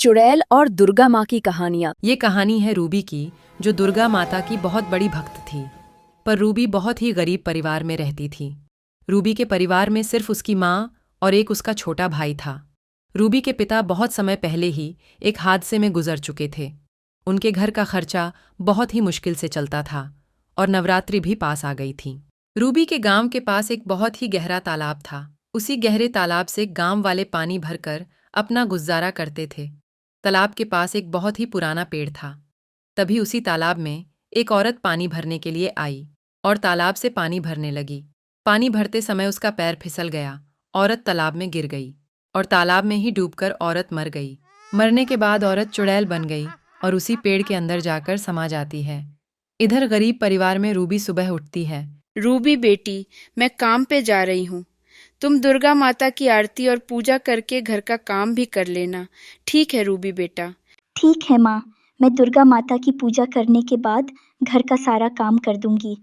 चुड़ैल और दुर्गा माँ की कहानियाँ। ये कहानी है रूबी की, जो दुर्गा माता की बहुत बड़ी भक्त थी। पर रूबी बहुत ही गरीब परिवार में रहती थी। रूबी के परिवार में सिर्फ उसकी माँ और एक उसका छोटा भाई था। रूबी के पिता बहुत समय पहले ही एक हादसे में गुजर चुके थे। उनके घर का खर्चा बहुत ही मुश्किल से चलता था और नवरात्रि भी पास आ गई थी। रूबी के गांव के पास एक बहुत ही गहरा तालाब था। उसी गहरे तालाब से गांव वाले पानी भरकर अपना गुजारा करते थे। तालाब के पास एक बहुत ही पुराना पेड़ था। तभी उसी तालाब में एक औरत पानी भरने के लिए आई और तालाब से पानी भरने लगी। पानी भरते समय उसका पैर फिसल गया। औरत तालाब में गिर गई और तालाब में ही डूबकर औरत मर गई। मरने के बाद औरत चुड़ैल बन गई और उसी पेड़ के अंदर जाकर समा जाती है। इधर गरीब परिवार में रूबी सुबह उठती है। रूबी बेटी, मैं काम पे जा रही हूँ। तुम दुर्गा माता की आरती और पूजा करके घर का काम भी कर लेना। ठीक है रूबी बेटा। ठीक है माँ, मैं दुर्गा माता की पूजा करने के बाद घर का सारा काम कर दूंगी।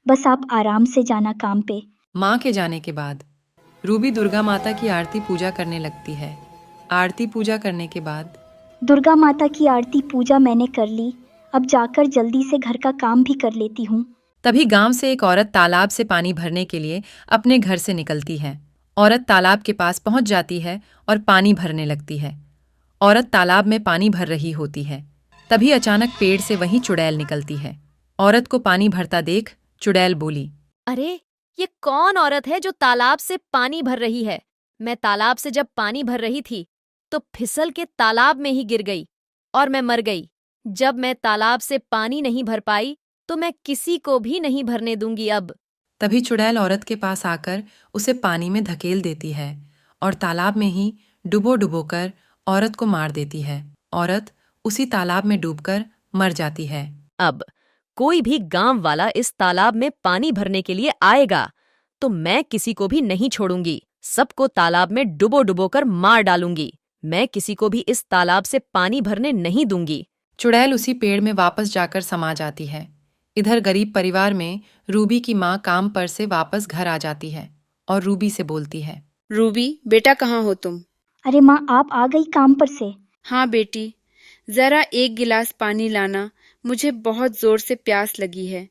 बस आप आराम से जाना काम पे। माँ के जाने के बाद रूबी दुर्गा माता की आरती पूजा करने लगती है। आरती पूजा करने के बाद दुर्गा माता की आरती पूजा मैंने कर ली, अब जाकर जल्दी से घर का काम भी कर लेती हूँ। तभी गांव से एक औरत तालाब से पानी भरने के लिए अपने घर से निकलती है। औरत तालाब के पास पहुंच जाती है और पानी भरने लगती है। औरत तालाब में पानी भर रही होती है। तभी अचानक पेड़ से वहीं चुड़ैल निकलती है। औरत को पानी भरता देख चुड़ैल बोली, अरे, ये कौन औरत है जो तालाब से पानी भर रही है? मैं तालाब से जब पानी भर रही थी तो फिसल के तालाब में ही गिर गई और मैं मर गई। जब मैं तालाब से पानी नहीं भर पाई तो मैं किसी को भी नहीं भरने दूंगी अब। तभी चुड़ैल औरत के पास आकर उसे पानी में धकेल देती है और तालाब में ही डुबो डुबोकर औरत को मार देती है। औरत उसी तालाब में डूबकर मर जाती है। अब कोई भी गांव वाला इस तालाब में पानी भरने के लिए आएगा तो मैं किसी को भी नहीं छोड़ूंगी। सबको तालाब में डुबो डुबो कर मार डालूंगी। मैं किसी को भी इस तालाब से पानी भरने नहीं दूंगी। चुड़ैल उसी पेड़ में वापस जाकर समा जाती है। इधर गरीब परिवार में रूबी की माँ काम पर से वापस घर आ जाती है और रूबी से बोलती है, रूबी बेटा, कहाँ हो तुम? अरे माँ, आप आ गई काम पर से? हाँ बेटी, जरा एक गिलास पानी लाना। मुझे बहुत जोर से प्यास लगी है।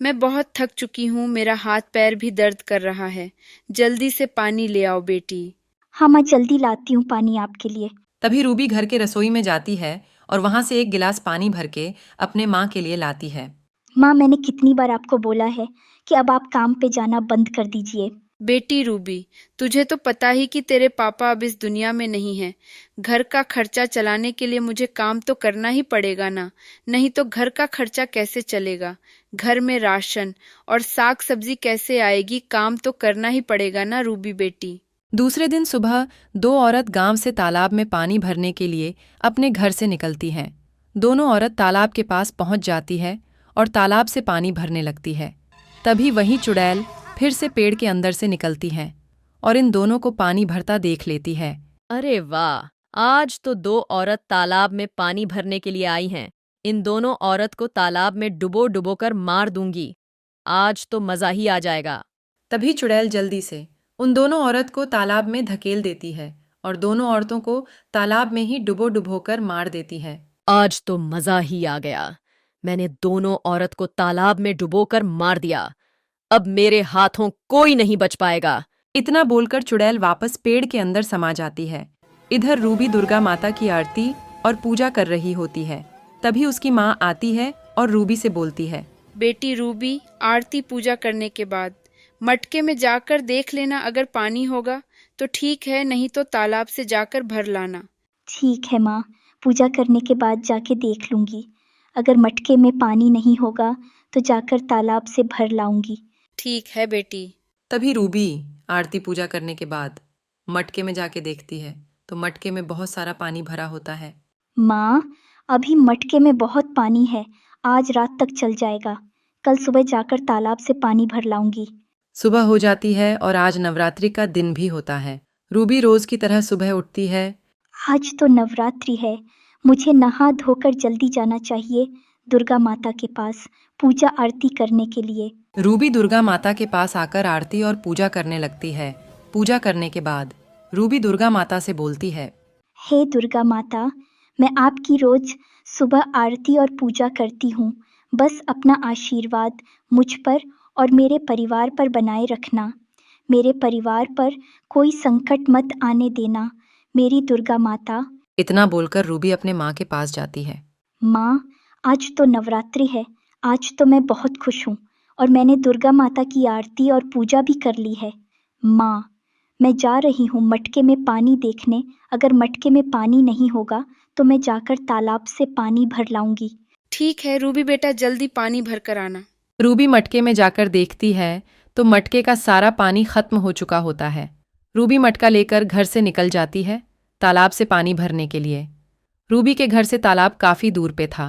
मैं बहुत थक चुकी हूँ, मेरा हाथ पैर भी दर्द कर रहा है। जल्दी से पानी ले आओ बेटी। हाँ माँ, जल्दी लाती हूँ पानी आपके लिए। तभी रूबी घर के रसोई में जाती है और वहां से एक गिलास पानी भर के अपने माँ के लिए लाती है। माँ, मैंने कितनी बार आपको बोला है कि अब आप काम पे जाना बंद कर दीजिए। बेटी रूबी, तुझे तो पता ही कि तेरे पापा अब इस दुनिया में नहीं हैं। घर का खर्चा चलाने के लिए मुझे काम तो करना ही पड़ेगा ना, नहीं तो घर का खर्चा कैसे चलेगा? घर में राशन और साग सब्जी कैसे आएगी? काम तो करना ही पड़ेगा ना रूबी बेटी। दूसरे दिन सुबह दो औरत गांव से तालाब में पानी भरने के लिए अपने घर से निकलती हैं। दोनों औरत तालाब के पास पहुंच जाती है और तालाब से पानी भरने लगती है। तभी वहीं चुड़ैल फिर से पेड़ के अंदर से निकलती है और इन दोनों को पानी भरता देख लेती है। अरे वाह, आज तो दो औरत तालाब में पानी भरने के लिए आई हैं। इन दोनों औरत को तालाब में डुबो डुबो कर मार दूंगी। आज तो मजा ही आ जाएगा। तभी चुड़ैल जल्दी से उन दोनों औरत को तालाब में धकेल देती है और दोनों औरतों को तालाब में ही डुबो डुबोकर मार देती है। आज तो मजा ही आ गया। मैंने दोनों औरत को तालाब में डुबोकर मार दिया। अब मेरे हाथों कोई नहीं बच पाएगा। इतना बोलकर चुड़ैल वापस पेड़ के अंदर समा जाती है। इधर रूबी दुर्गा माता की आरती और पूजा कर रही होती है। तभी उसकी माँ आती है और रूबी से बोलती है, बेटी रूबी, आरती पूजा करने के बाद मटके में जाकर देख लेना, अगर पानी होगा तो ठीक है, नहीं तो तालाब से जाकर भर लाना। ठीक है माँ, पूजा करने के बाद जाके देख लूंगी। अगर मटके में पानी नहीं होगा तो जाकर तालाब से भर लाऊंगी। ठीक है बेटी। तभी रूबी आरती पूजा करने के बाद मटके में जाके देखती है तो मटके में बहुत सारा पानी भरा होता है। माँ, अभी मटके में बहुत पानी है, आज रात तक चल जाएगा। कल सुबह जाकर तालाब से पानी भर लाऊंगी। सुबह हो जाती है और आज नवरात्रि का दिन भी होता है। रूबी रोज की तरह सुबह उठती है। आज तो नवरात्रि है, मुझे नहा धोकर जल्दी जाना चाहिए दुर्गा माता के पास पूजा आरती करने के लिए। रूबी दुर्गा माता के पास आकर आरती और पूजा करने लगती है। पूजा करने के बाद रूबी दुर्गा माता से बोलती है, हे दुर्गा माता, मैं आपकी रोज सुबह आरती और पूजा करती हूँ। बस अपना आशीर्वाद मुझ पर और मेरे परिवार पर बनाए रखना। मेरे परिवार पर कोई संकट मत आने देना, मेरी दुर्गा माता। इतना बोलकर रूबी अपने माँ के पास जाती है। माँ, आज तो नवरात्रि है, आज तो मैं बहुत खुश हूँ और मैंने दुर्गा माता की आरती और पूजा भी कर ली है। माँ, मैं जा रही हूँ मटके में पानी देखने। अगर मटके में पानी नहीं होगा तो मैं जाकर तालाब से पानी भर लाऊंगी। ठीक है रूबी बेटा, जल्दी पानी भर कर आना। रूबी मटके में जाकर देखती है तो मटके का सारा पानी खत्म हो चुका होता है। रूबी मटका लेकर घर से निकल जाती है तालाब से पानी भरने के लिए। रूबी के घर से तालाब काफी दूर पे था।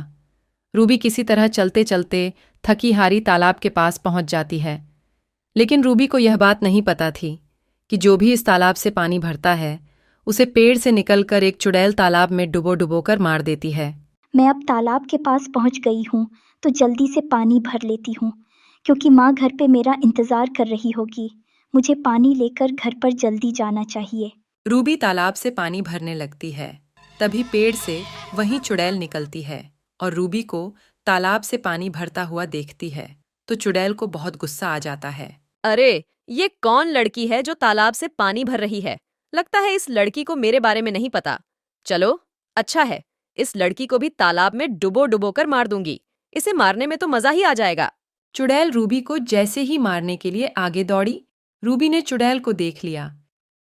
रूबी किसी तरह चलते चलते थकी हारी तालाब के पास पहुंच जाती है। लेकिन रूबी को यह बात नहीं पता थी कि जो भी इस तालाब से पानी भरता है उसे पेड़ से निकलकर एक चुड़ैल तालाब में डुबो डुबोकर मार देती है। मैं अब तालाब के पास पहुंच गई हूँ तो जल्दी से पानी भर लेती हूँ, क्योंकि माँ घर पे मेरा इंतज़ार कर रही होगी। मुझे पानी लेकर घर पर जल्दी जाना चाहिए। रूबी तालाब से पानी भरने लगती है। तभी पेड़ से वहीं चुड़ैल निकलती है और रूबी को तालाब से पानी भरता हुआ देखती है तो चुड़ैल को बहुत गुस्सा आ जाता है। अरे, ये कौन लड़की है जो तालाब से पानी भर रही है? लगता है इस लड़की को मेरे बारे में नहीं पता। चलो, अच्छा है, इस लड़की को भी तालाब में डुबो डुबो कर मार दूंगी। इसे मारने में तो मजा ही आ जाएगा। चुड़ैल रूबी को जैसे ही मारने के लिए आगे दौड़ी, रूबी ने चुड़ैल को देख लिया।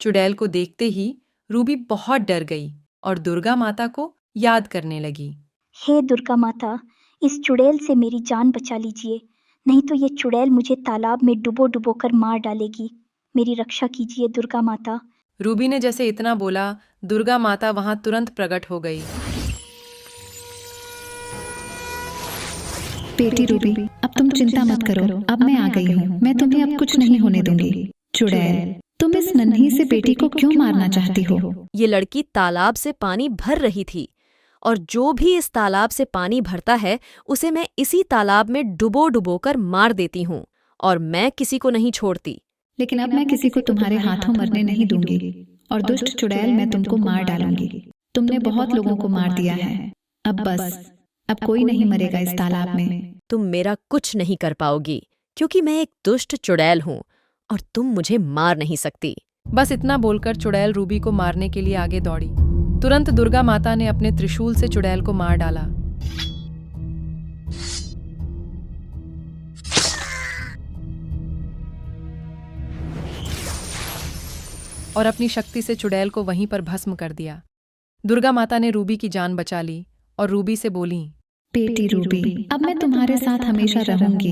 चुड़ैल को देखते ही रूबी बहुत डर गई और दुर्गा माता को याद करने लगी। हे दुर्गा माता, इस चुड़ैल से मेरी जान बचा लीजिए, नहीं तो ये चुड़ैल मुझे तालाब में डुबो डुबो कर मार डालेगी। मेरी रक्षा कीजिए दुर्गा माता। रूबी ने जैसे इतना बोला, दुर्गा माता वहां तुरंत प्रकट हो गई। बेटी रूबी, अब तुम चिंता मत करो, अब मैं आ गई हूँ। मैं तुम्हें अब कुछ नहीं होने दूंगी। चुड़ैल, तुम इस नन्ही से बेटी को क्यों मारना चाहती हो? ये लड़की तालाब से पानी भर रही थी और जो भी इस तालाब से पानी भरता है उसे मैं इसी तालाब में डुबो डुबो कर मार देती हूँ और मैं किसी को नहीं छोड़ती। लेकिन अब मैं किसी को तुम्हारे हाथों मरने नहीं दूंगी और दुष्ट चुड़ैल मैं तुमको मार डालूंगी। तुमने बहुत लोगों को मार दिया है, अब बस, अब कोई नहीं मरेगा इस तालाब में। तुम मेरा कुछ नहीं कर पाओगी क्योंकि मैं एक दुष्ट चुड़ैल हूँ और तुम मुझे मार नहीं सकती। बस इतना बोलकर चुड़ैल रूबी को मारने के लिए आगे दौड़ी। तुरंत दुर्गा माता ने अपने त्रिशूल से चुड़ैल को मार डाला। और अपनी शक्ति से चुड़ैल को वहीं पर भस्म कर दिया। दुर्गा माता ने रूबी की जान बचा ली और रूबी से बोली, बेटी रूबी, अब मैं तुम्हारे साथ हमेशा रहूंगी।